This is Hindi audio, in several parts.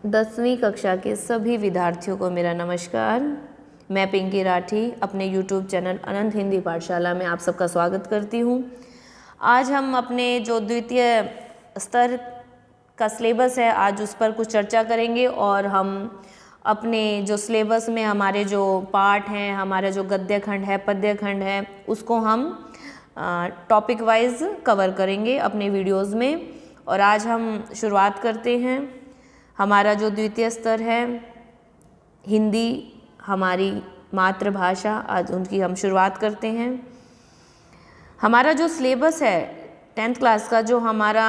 10वीं कक्षा के सभी विद्यार्थियों को मेरा नमस्कार। मैं पिंकी राठी अपने YouTube चैनल अनंत हिंदी पाठशाला में आप सबका स्वागत करती हूँ। आज हम अपने जो द्वितीय स्तर का सिलेबस है आज उस पर कुछ चर्चा करेंगे और हम अपने जो सिलेबस में हमारे जो पाठ हैं, हमारा जो गद्य खंड है, पद्य खंड है, उसको हम टॉपिक वाइज कवर करेंगे अपने वीडियोस में। और आज हम शुरुआत करते हैं। हमारा जो द्वितीय स्तर है हिंदी हमारी मातृभाषा, आज उनकी हम शुरुआत करते हैं। हमारा जो सिलेबस है 10th क्लास का जो हमारा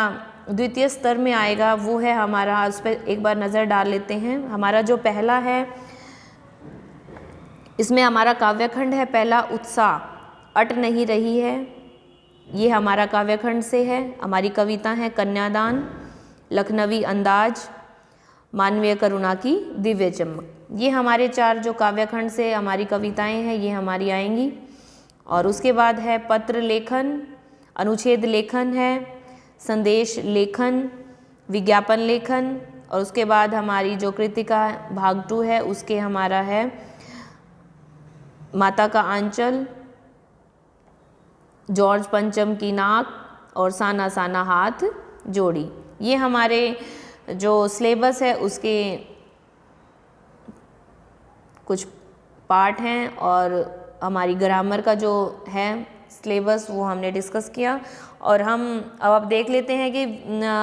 द्वितीय स्तर में आएगा वो है हमारा, उस पर एक बार नज़र डाल लेते हैं। हमारा जो पहला है इसमें हमारा काव्यखंड है पहला, उत्साह अट नहीं रही है। ये हमारा काव्यखंड से है। हमारी कविता है कन्यादान, लखनवी अंदाज, मानवीय करुणा की दिव्य चमक। ये हमारे 4 जो काव्यखंड से हमारी कविताएं हैं ये हमारी आएंगी। और उसके बाद है पत्र लेखन, अनुच्छेद लेखन है, संदेश लेखन, विज्ञापन लेखन। और उसके बाद हमारी जो कृतिका भाग 2 है उसके हमारा है माता का आंचल, जॉर्ज पंचम की नाक और साना साना हाथ जोड़ी। ये हमारे जो सिलेबस है उसके कुछ पार्ट हैं। और हमारी ग्रामर का जो है सिलेबस वो हमने डिस्कस किया। और हम अब देख लेते हैं कि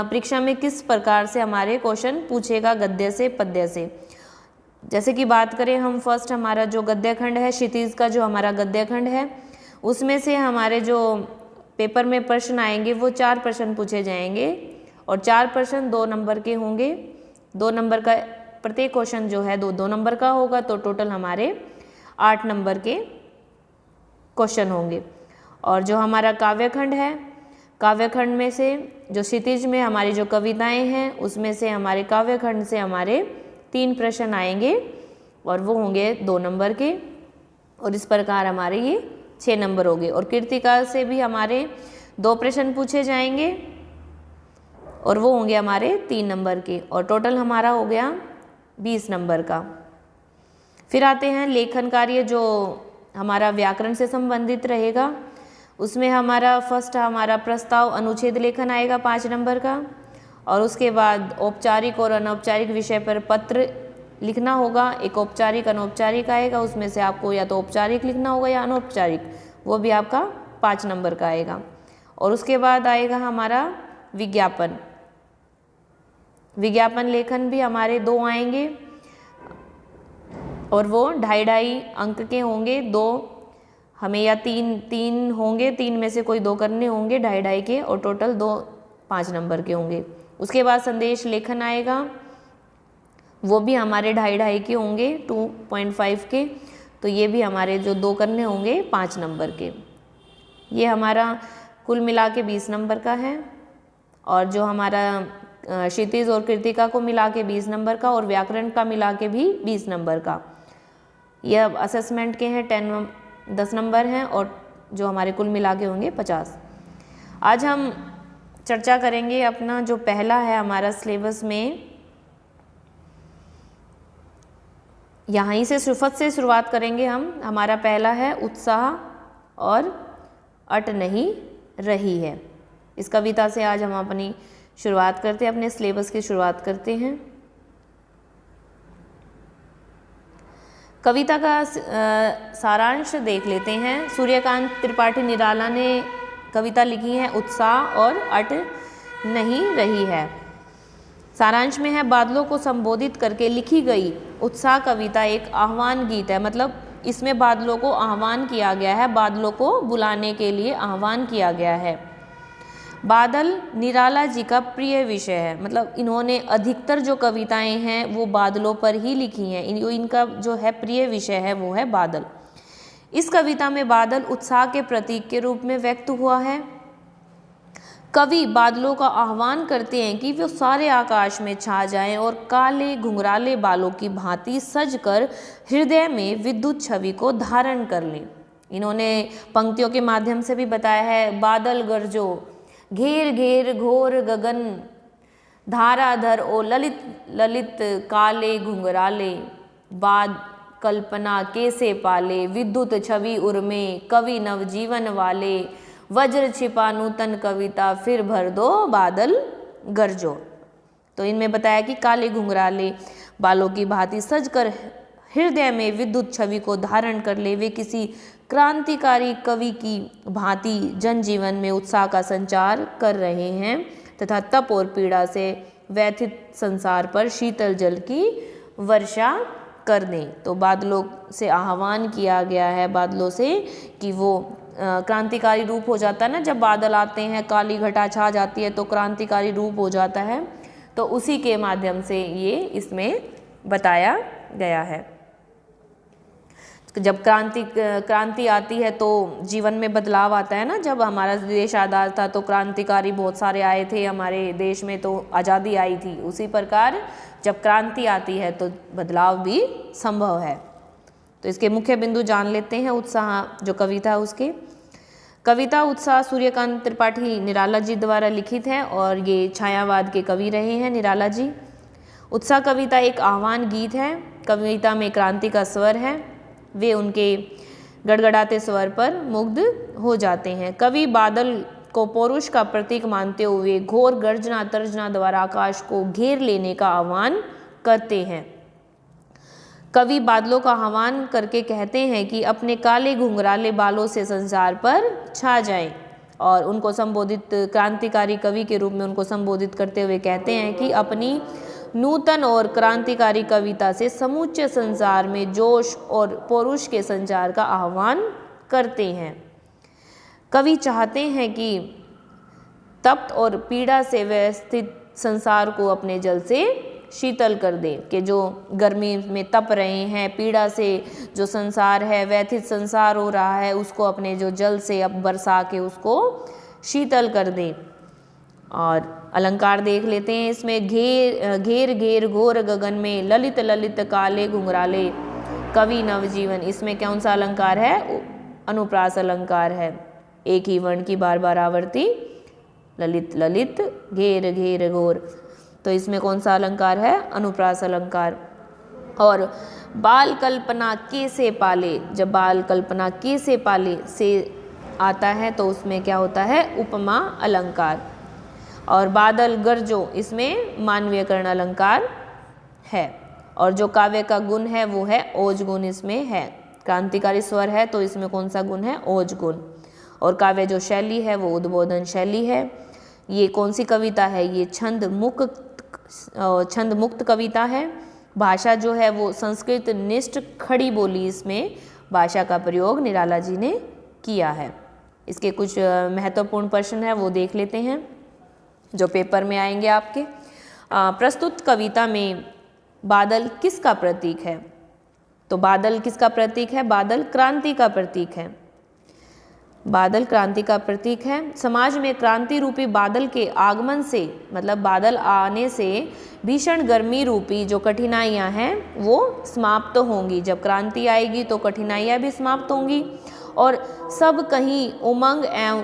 परीक्षा में किस प्रकार से हमारे क्वेश्चन पूछेगा गद्य से पद्य से। जैसे कि बात करें हम फर्स्ट हमारा जो गद्य खंड है, क्षितिज का जो हमारा गद्य खंड है उसमें से हमारे जो पेपर में प्रश्न आएंगे वो 4 प्रश्न पूछे जाएंगे और 4 प्रश्न 2 नंबर के होंगे। 2 नंबर का प्रत्येक क्वेश्चन जो है 2 नंबर का होगा, तो टोटल हमारे 8 नंबर के क्वेश्चन होंगे। और जो हमारा काव्यखंड है, काव्यखंड में से जो क्षितिज में हमारी जो कविताएं हैं उसमें से हमारे काव्यखंड से हमारे 3 प्रश्न आएंगे और वो होंगे 2 नंबर के। और इस प्रकार हमारे ये 6 नंबर हो गए। और कृतिका से भी हमारे 2 प्रश्न पूछे जाएंगे और वो होंगे हमारे 3 नंबर के। और टोटल हमारा हो गया 20 नंबर का। फिर आते हैं लेखन कार्य जो हमारा व्याकरण से संबंधित रहेगा। उसमें हमारा फर्स्ट हमारा प्रस्ताव अनुच्छेद लेखन आएगा 5 नंबर का। और उसके बाद औपचारिक और अनौपचारिक विषय पर पत्र लिखना होगा। एक औपचारिक अनौपचारिक आएगा, उसमें से आपको या तो औपचारिक लिखना होगा या अनौपचारिक, वो भी आपका 5 नंबर का आएगा। और उसके बाद आएगा हमारा विज्ञापन। विज्ञापन लेखन भी हमारे 2 आएंगे और वो 2.5 अंक के होंगे। 2 हमें या 3 होंगे, 3 में से कोई 2 करने होंगे 2.5 के, और टोटल 2 5 नंबर के होंगे। उसके बाद संदेश लेखन आएगा, वो भी हमारे 2.5 के होंगे 2.5 के, तो ये भी हमारे जो 2 करने होंगे 5 नंबर के। ये हमारा कुल मिला के 20 नंबर का है। और जो हमारा क्षितिज और कृतिका को मिला के 20 नंबर का और व्याकरण का मिला के भी 20 नंबर का। यह असेसमेंट के हैं 10 नंबर हैं और जो हमारे कुल मिला के होंगे 50। आज हम चर्चा करेंगे अपना जो पहला है हमारा सिलेबस में, यहाँ से सिफत से शुरुआत करेंगे हम। हमारा पहला है उत्साह और अट नहीं रही है। इस कविता से आज हम अपनी शुरुआत करते हैं, अपने सिलेबस की शुरुआत करते हैं। कविता का सारांश देख लेते हैं। सूर्यकांत त्रिपाठी निराला ने कविता लिखी है उत्साह और अट नहीं रही है। सारांश में है, बादलों को संबोधित करके लिखी गई उत्साह कविता एक आह्वान गीत है। मतलब इसमें बादलों को आह्वान किया गया है, बादलों को बुलाने के लिए आह्वान किया गया है। बादल निराला जी का प्रिय विषय है। मतलब इन्होंने अधिकतर जो कविताएं हैं वो बादलों पर ही लिखी हैं। इनका जो है प्रिय विषय है वो है बादल। इस कविता में बादल उत्साह के प्रतीक के रूप में व्यक्त हुआ है। कवि बादलों का आह्वान करते हैं कि वो सारे आकाश में छा जाएं और काले घुंघराले बालों की भांति सजकर हृदय में विद्युत छवि को धारण कर लें। इन्होंने पंक्तियों के माध्यम से भी बताया है, बादल गरजो घेर घेर घोर गगन धाराधर ओ ललित ललित काले घुंघराले, बाद कल्पना कैसे पाले, विद्युत छवि उर्मे कवि नवजीवन वाले, वज्र छिपा नूतन कविता फिर भर दो बादल गरजो। तो इनमें बताया कि काले घुंघराले बालों की भांति सजकर हृदय में विद्युत छवि को धारण कर ले, वे किसी क्रांतिकारी कवि की भांति जनजीवन में उत्साह का संचार कर रहे हैं तथा तप और पीड़ा से व्यथित संसार पर शीतल जल की वर्षा कर दें। तो बादलों से आह्वान किया गया है, बादलों से, कि वो क्रांतिकारी रूप हो जाता है ना, जब बादल आते हैं काली घटा छा जाती है तो क्रांतिकारी रूप हो जाता है, तो उसी के माध्यम से ये इसमें बताया गया है। जब क्रांति आती है तो जीवन में बदलाव आता है ना। जब हमारा देश आज़ाद था तो क्रांतिकारी बहुत सारे आए थे हमारे देश में, तो आज़ादी आई थी। उसी प्रकार जब क्रांति आती है तो बदलाव भी संभव है। तो इसके मुख्य बिंदु जान लेते हैं। उत्साह जो कविता उसके, कविता उत्साह सूर्यकांत त्रिपाठी निराला जी द्वारा लिखित है और ये छायावाद के कवि रहे हैं निराला जी। उत्साह कविता एक आह्वान गीत है। कविता में क्रांति का स्वर है, वे उनके गड़गड़ाते स्वर पर मुग्ध हो जाते हैं। कवि बादल को पौरुष का प्रतीक मानते हुए घोर गर्जना तर्जना द्वारा आकाश को घेर लेने का आह्वान करते हैं। कवि बादलों का आह्वान करके कहते हैं कि अपने काले घुंघराले बालों से संसार पर छा जाएं, और उनको संबोधित, क्रांतिकारी कवि के रूप में उनको संबोधित करते हुए कहते हैं कि अपनी नूतन और क्रांतिकारी कविता से समूचे संसार में जोश और पौरुष के संचार का आह्वान करते हैं। कवि चाहते हैं कि तप्त और पीड़ा से व्यथित संसार को अपने जल से शीतल कर दे, कि जो गर्मी में तप रहे हैं, पीड़ा से जो संसार है, व्यथित संसार हो रहा है, उसको अपने जो जल से अब बरसा के उसको शीतल कर दे। और अलंकार देख लेते हैं इसमें। घेर घेर घोर गगन में ललित ललित काले घुंघराले, कवि नवजीवन। इसमें कौन सा अलंकार है? अनुप्रास अलंकार है। एक ही वर्ण की बार बार आवर्ती, ललित ललित घेर घेर घोर। तो इसमें कौन सा अलंकार है? अनुप्रास अलंकार। और बाल कल्पना कैसे पाले, जब बाल कल्पना कैसे पाले से आता है तो उसमें क्या होता है? उपमा अलंकार। और बादल गरजो, इसमें मानवीयकरण अलंकार है। और जो काव्य का गुण है वो है ओज गुण, इसमें है। क्रांतिकारी स्वर है तो इसमें कौन सा गुण है? ओज गुण। और काव्य जो शैली है वो उद्बोधन शैली है। ये कौन सी कविता है? ये छंद मुक्त कविता है। भाषा जो है वो संस्कृत निष्ठ खड़ी बोली, इसमें भाषा का प्रयोग निराला जी ने किया है। इसके कुछ महत्वपूर्ण प्रश्न है वो देख लेते हैं जो पेपर में आएंगे आपके। प्रस्तुत कविता में बादल किसका प्रतीक है? तो बादल किसका प्रतीक है? बादल क्रांति का प्रतीक है। बादल क्रांति का प्रतीक है। समाज में क्रांति रूपी बादल के आगमन से, मतलब बादल आने से भीषण गर्मी रूपी जो कठिनाइयां हैं वो समाप्त होंगी। जब क्रांति आएगी तो कठिनाइयां भी समाप्त होंगी और सब कहीं उमंग एवं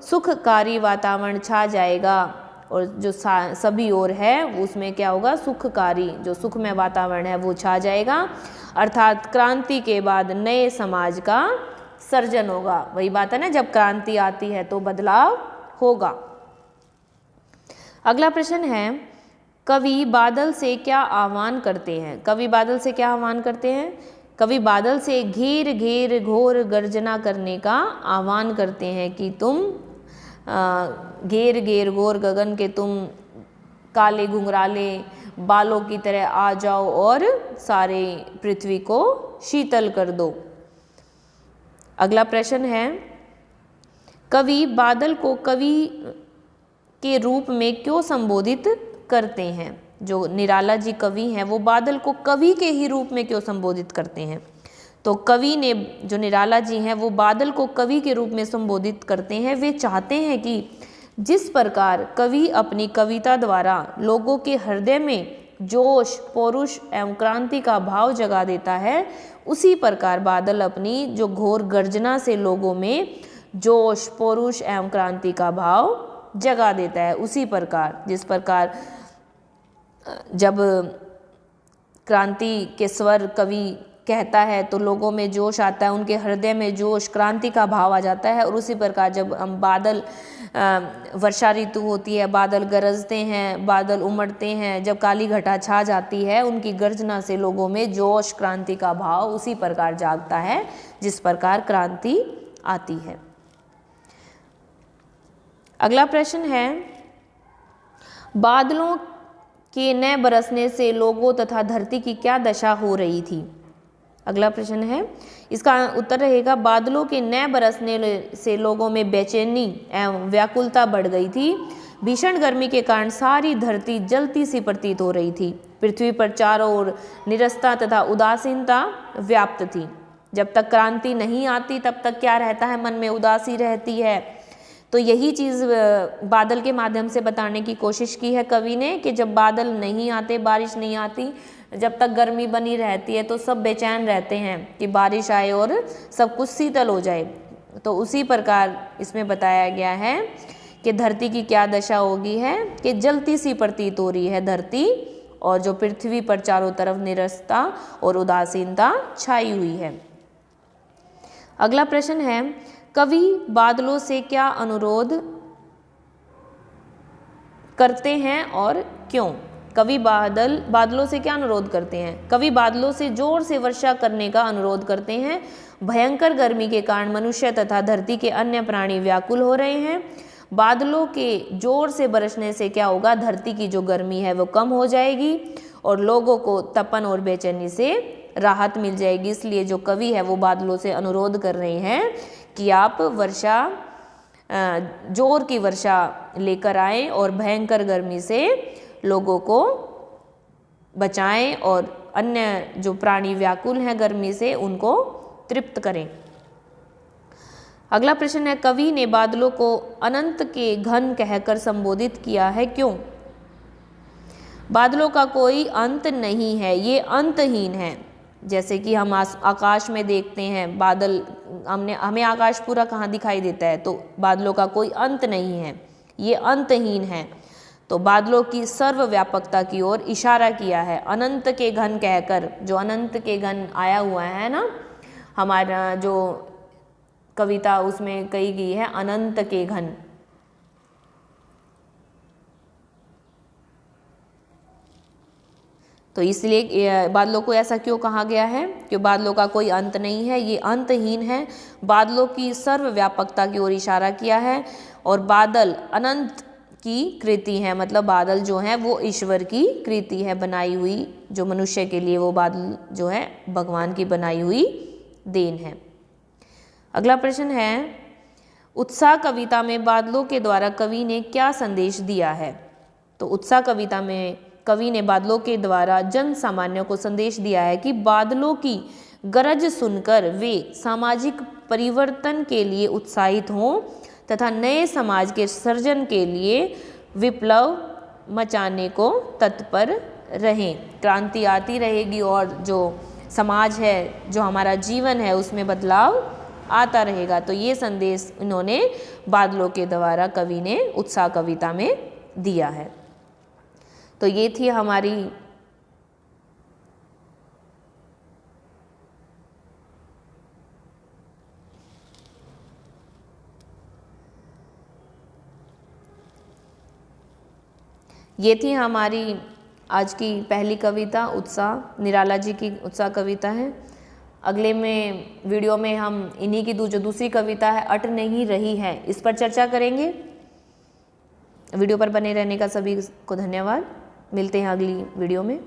सुखकारी वातावरण छा जाएगा। और जो सभी ओर है उसमें क्या होगा? सुखकारी, जो सुखमय वातावरण है वो छा जाएगा। अर्थात क्रांति के बाद नए समाज का सर्जन होगा। वही बात है ना, जब क्रांति आती है तो बदलाव होगा। अगला प्रश्न है, कवि बादल से क्या आह्वान करते हैं? कवि बादल से क्या आह्वान करते हैं? कवि बादल से घेर घेर घोर गर्जना करने का आह्वान करते हैं कि तुम घेर घेर घोर गगन के तुम काले घुंघराले बालों की तरह आ जाओ और सारे पृथ्वी को शीतल कर दो। अगला प्रश्न है, कवि बादल को कवि के रूप में क्यों संबोधित करते हैं? जो निराला जी कवि हैं वो बादल को कवि के ही रूप में क्यों संबोधित करते हैं? तो कवि ने, जो निराला जी हैं, वो बादल को कवि के रूप में संबोधित करते हैं। वे चाहते हैं कि जिस प्रकार कवि अपनी कविता द्वारा लोगों के हृदय में जोश, पौरुष एवं क्रांति का भाव जगा देता है, उसी प्रकार बादल अपनी जो घोर गर्जना से लोगों में जोश, पौरुष एवं क्रांति का भाव जगा देता है। उसी प्रकार जिस प्रकार जब क्रांति के स्वर कवि कहता है तो लोगों में जोश आता है, उनके हृदय में जोश, क्रांति का भाव आ जाता है। और उसी प्रकार जब हम बादल, वर्षा ऋतु होती है, बादल गरजते हैं, बादल उमड़ते हैं, जब काली घटा छा जाती है, उनकी गर्जना से लोगों में जोश, क्रांति का भाव उसी प्रकार जागता है जिस प्रकार क्रांति आती है। अगला प्रश्न है, बादलों के न बरसने से लोगों तथा धरती की क्या दशा हो रही थी? अगला प्रश्न है, इसका उत्तर रहेगा बादलों के न बरसने से लोगों में बेचैनी एवं व्याकुलता बढ़ गई थी। भीषण गर्मी के कारण सारी धरती जलती सी प्रतीत हो रही थी। पृथ्वी पर चारों ओर निरस्ता तथा उदासीनता व्याप्त थी। जब तक क्रांति नहीं आती तब तक क्या रहता है, मन में उदासी रहती है। तो यही चीज़ बादल के माध्यम से बताने की कोशिश की है कवि ने कि जब बादल नहीं आते, बारिश नहीं आती, जब तक गर्मी बनी रहती है तो सब बेचैन रहते हैं कि बारिश आए और सब कुछ शीतल हो जाए। तो उसी प्रकार इसमें बताया गया है कि धरती की क्या दशा होगी है कि जलती सी प्रतीत हो रही है धरती, और जो पृथ्वी पर चारों तरफ निरस्ता और उदासीनता छाई हुई है। अगला प्रश्न है, कवि बादलों से क्या अनुरोध करते हैं और क्यों? कवि बादलों से क्या अनुरोध करते हैं? कवि बादलों से जोर से वर्षा करने का अनुरोध करते हैं। भयंकर गर्मी के कारण मनुष्य तथा धरती के अन्य प्राणी व्याकुल हो रहे हैं। बादलों के जोर से बरसने से क्या होगा, धरती की जो गर्मी है वो कम हो जाएगी और लोगों को तपन और बेचैनी से राहत मिल जाएगी। इसलिए जो कवि है वो बादलों से अनुरोध कर रहे हैं कि आप वर्षा, जोर की वर्षा लेकर आएं और भयंकर गर्मी से लोगों को बचाएं और अन्य जो प्राणी व्याकुल हैं गर्मी से उनको तृप्त करें। अगला प्रश्न है, कवि ने बादलों को अनंत के घन कहकर संबोधित किया है, क्यों? बादलों का कोई अंत नहीं है, ये अंतहीन है। जैसे कि हम आकाश में देखते हैं बादल, हमें आकाश पूरा कहाँ दिखाई देता है, तो बादलों का कोई अंत नहीं है, ये अंतहीन है। तो बादलों की सर्वव्यापकता की ओर इशारा किया है अनंत के घन कहकर। जो अनंत के घन आया हुआ है ना, हमारा जो कविता उसमें कही गई है अनंत के घन। तो इसलिए बादलों को ऐसा क्यों कहा गया है कि बादलों का कोई अंत नहीं है, ये अंतहीन है। बादलों की सर्वव्यापकता की ओर इशारा किया है और बादल अनंत की कृति है, मतलब बादल जो है वो ईश्वर की कृति है, बनाई हुई। जो मनुष्य के लिए वो बादल जो है भगवान की बनाई हुई देन है। अगला प्रश्न है, उत्साह कविता में बादलों के द्वारा कवि ने क्या संदेश दिया है? तो उत्साह कविता में कवि ने बादलों के द्वारा जन सामान्य को संदेश दिया है कि बादलों की गरज सुनकर वे सामाजिक परिवर्तन के लिए उत्साहित हों तथा नए समाज के सृजन के लिए विप्लव मचाने को तत्पर रहें। क्रांति आती रहेगी और जो समाज है, जो हमारा जीवन है, उसमें बदलाव आता रहेगा। तो ये संदेश इन्होंने बादलों के द्वारा कवि ने उत्साह कविता में दिया है। तो ये थी हमारी आज की पहली कविता उत्साह, निराला जी की उत्साह कविता है। अगले में वीडियो में हम इन्हीं की जो दूसरी कविता है अट नहीं रही है, इस पर चर्चा करेंगे। वीडियो पर बने रहने का सभी को धन्यवाद। मिलते हैं अगली वीडियो में।